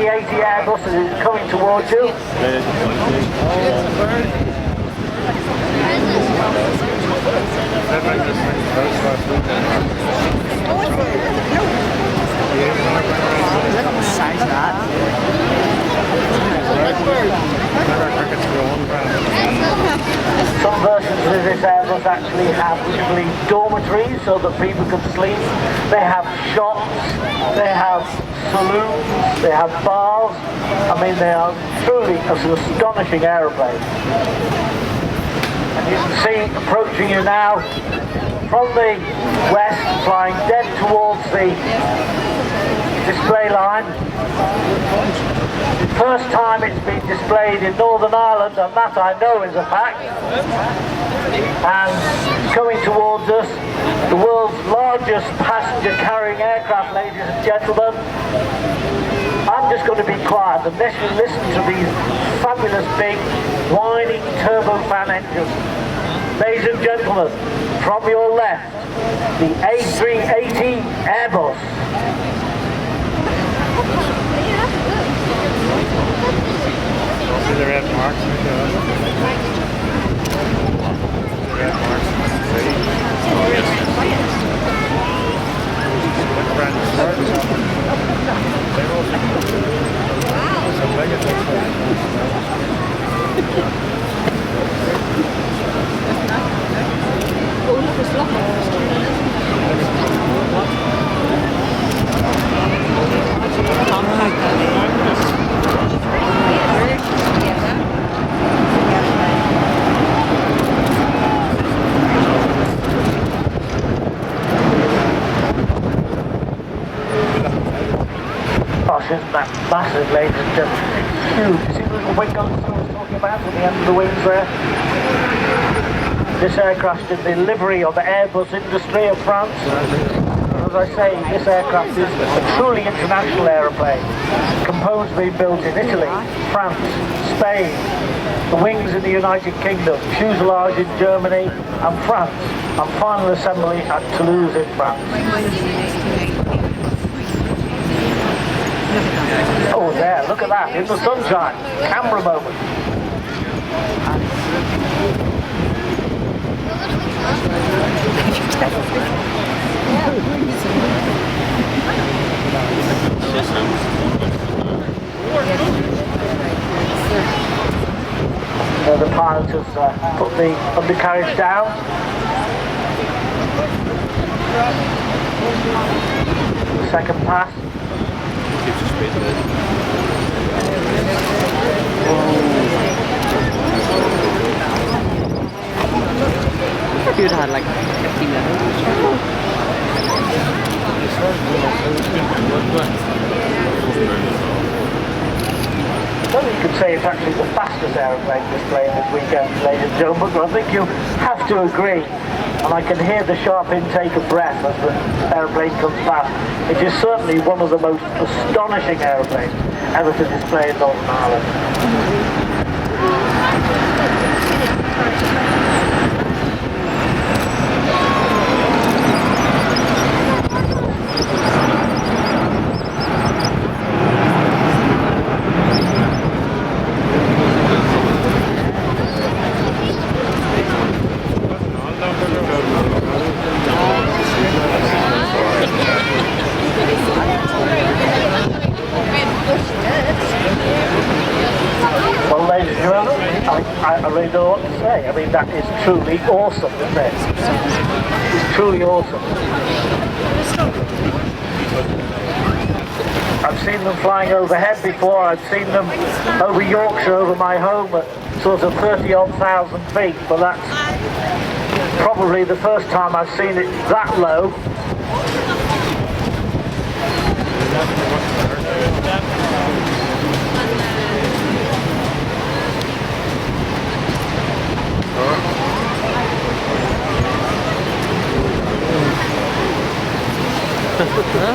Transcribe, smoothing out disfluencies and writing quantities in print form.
a380 Airbus that is coming towards you. Some versions of this Airbus actually have, we believe, dormitories so that people can sleep. They have shops, they have saloons, they have bars. I mean, they are truly an astonishing aeroplane. And you can see approaching you now from the west, flying dead towards the display line. First time it's been displayed in Northern Ireland, and that I know is a fact. And coming towards us, the world's largest passenger carrying aircraft, ladies and gentlemen. I'm just going to be quiet and let you listen to these fabulous big whining turbofan engines. Ladies and gentlemen, from your left, the A380 Airbus. The red marks. The red marks. Gosh, isn't that massive, ladies and gentlemen? Huge. You see the little wing guns I was talking about at the end of the wings there? This aircraft is the livery of the Airbus industry of France. As I say, this aircraft is a truly international aeroplane. Components being built in Italy, France, Spain, the wings in the United Kingdom, fuselage in Germany and France, and final assembly at Toulouse in France. Oh, there, look at that, in the sunshine. Camera moment. The pilot has put the undercarriage down. The second pass. If you'd had like 15 minutes. Well, you could say it's actually the fastest aeroplane displayed this weekend, ladies and gentlemen, but I think you have to agree, and I can hear the sharp intake of breath as the aeroplane comes past. It is certainly one of the most astonishing aeroplanes ever to display in Northern Ireland. Well, ladies and gentlemen, I really don't know what to say. I mean, that is truly awesome, isn't it? It's truly awesome. I've seen them flying overhead before. I've seen them over Yorkshire, over my home, at sort of 30,000 feet, but that's probably the first time I've seen it that low. Huh?